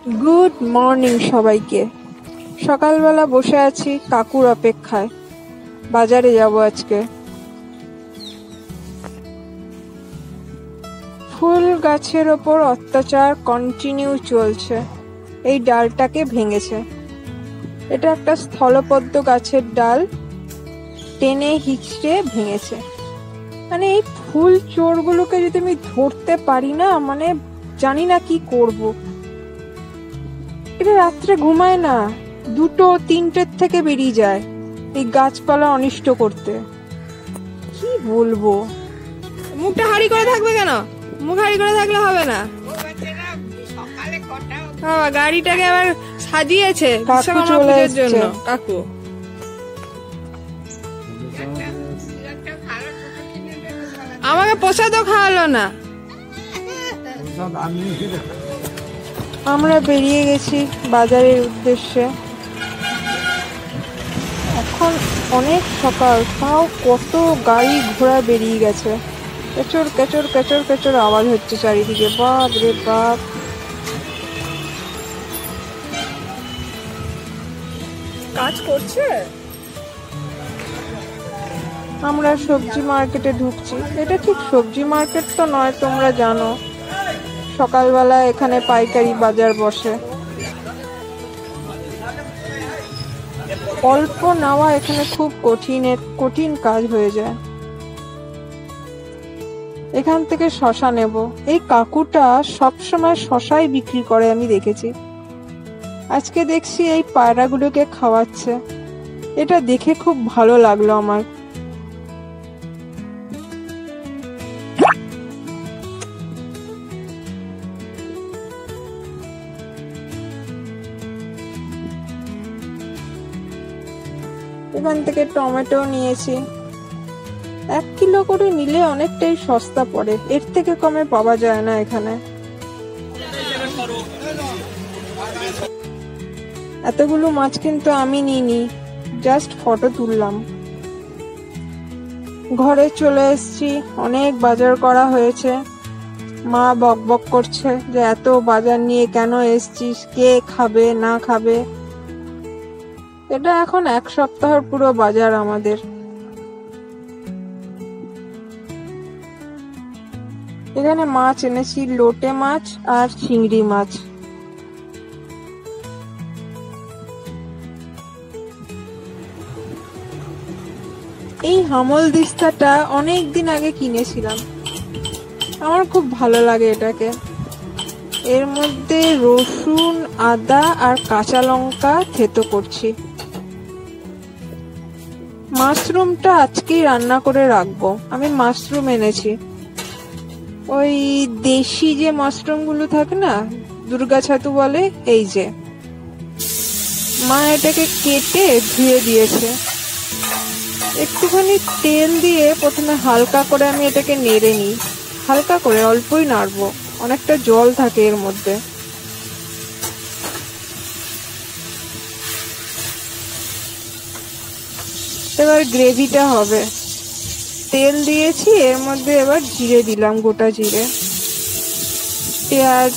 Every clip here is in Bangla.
গুড মর্নিং সবাইকে। সকালবেলা বসে আছি কাকুর অপেক্ষায়। বাজারে যাব আজকে। ফুল গাছের ওপর অত্যাচার কন্টিনিউ চলছে। এই ডালটাকে ভেঙেছে। এটা একটা স্থলপদ্ম গাছের ডাল, টেনে হিচড়ে ভেঙেছে। মানে এই ফুল চোরগুলোকে যদি আমি ধরতে পারি না, মানে জানি না কি করব। এটা রাত্রে ঘুমায় না, 2-3টের থেকে বেরিয়ে যায় এই গাছপালা অনিষ্ট করতে। কি বলবো? মুখটা হাড়ি করে থাকবে কেন? মুখ হাড়ি করে থাকলে হবে না। গাড়িটাকে আবার সাজিয়েছে বিশ্বকর্মা পুজোর জন্য। কাকু আমাকে প্রসাদও খাওয়ালো না। আমরা বেরিয়ে গেছি বাজারের উদ্দেশ্যে। এখন অনেক সকাল, তাও কত গাড়ি ঘোড়া বেরিয়ে গেছে। কেচর কেচর কেচর কেচর আওয়াজ হচ্ছে চারিদিকে। বাপ রে বাপ! কাজ করছে। আমরা সবজি মার্কেটে ঢুকছি। এটা ঠিক সবজি মার্কেট তো নয়, তোমরা জানো। সকালবেলা এখানে পাইকারি বাজার বসে। অল্প নেওয়া এখানে খুব কঠিন কাজ হয়ে যায়। এখান থেকে শশা নেব। এই কাকুটা সবসময় শশাই বিক্রি করে, আমি দেখেছি। আজকে দেখছি এই পায়রাগুলোকে খাওয়াচ্ছে। এটা দেখে খুব ভালো লাগলো আমার। এখান থেকে টমেটো নিয়েছি। 1 কিলো করে নিলে অনেকটাই সস্তা পড়ে, এর থেকে কমে পাওয়া যায় না এখানে। এতগুলো মাছ কিন্তু আমি নিইনি, জাস্ট ফটো তুললাম। ঘরে চলে এসেছি, অনেক বাজার করা হয়েছে। মা বকবক করছে যে এত বাজার নিয়ে কেন এসেছিস, কে খাবে না খাবে। এটা এখন 1 সপ্তাহের পুরো বাজার আমাদের। এখানে মাছ এনেছি, লোটে মাছ আর চিংড়ি মাছ। এই হামল দিস্তাটা অনেক দিন আগে কিনেছিলাম, আমার খুব ভালো লাগে এটাকে। এর মধ্যে রসুন, আদা আর কাঁচা লঙ্কা থেতো করছি। মাশরুমটা আজকেই রান্না করে রাখবো। আমি মাশরুম এনেছি, ওই দেশি যে মাশরুম গুলো থাকে না, দুর্গা ছাতু বলে। এই যে মা এটাকে কেটে ধুয়ে দিয়েছে। একটুখানি তেল দিয়ে প্রথমে হালকা করে আমি এটাকে নেড়ে নিই। হালকা করে, অল্পই নাড়বো, অনেকটা জল থাকে এর মধ্যে। এবার গ্রেভিটা হবে। তেল দিয়েছি, এর মধ্যে এবার জিরে দিলাম, গোটা জিরে, পেঁয়াজ,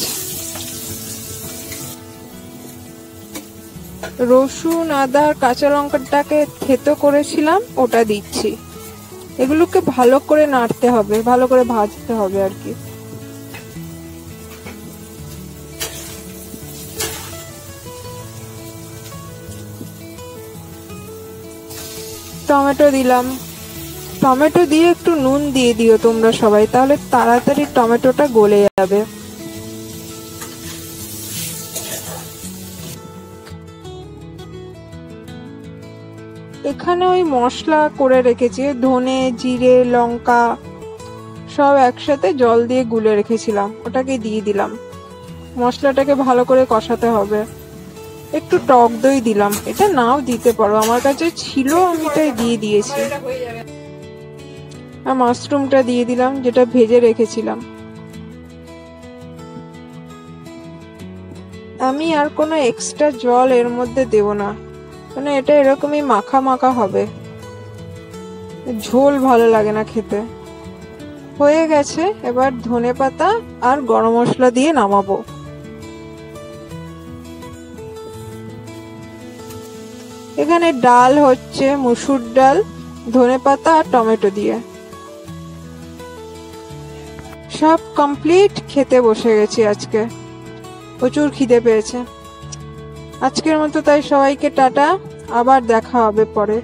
রসুন, আদা আর কাঁচা লঙ্কাটাকে থেতো করেছিলাম ওটা দিচ্ছি। এগুলোকে ভালো করে নাড়তে হবে, ভালো করে ভাজতে হবে আর কি। টমেটো দিলাম। টমেটো দিয়ে একটু নুন দিয়ে দিও তোমরা সবাই, তাহলে তাড়াতাড়ি টমেটোটা গলে যাবে। এখানে ওই মশলা করে রেখেছি, ধনে, জিরে, লঙ্কা সব একসাথে জল দিয়ে গুলে রেখেছিলাম, ওটাকে দিয়ে দিলাম। মশলাটাকে ভালো করে কষাতে হবে। একটু টক দই দিলাম, এটা নাও দিতে পারো, আমার কাছে ছিল আমি তাই দিয়ে দিয়েছি। আর মাশরুমটা দিয়ে দিলাম যেটা ভেজে রেখেছিলাম। আমি আর কোনো এক্সট্রা জল এর মধ্যে দেব না, মানে এটা এরকমই মাখা মাখা হবে, ঝোল ভালো লাগে না খেতে। হয়ে গেছে, এবার ধনেপাতা আর গরম মশলা দিয়ে নামাবো। এখানে ডাল হচ্ছে মুসুর ডাল, ধনেপাতা আর টমেটো দিয়ে। সব কমপ্লিট, খেতে বসে গেছি। আজকে প্রচুর খিদে পেয়েছে। আজকের মতো তাই সবাইকে টাটা, আবার দেখা হবে পরে।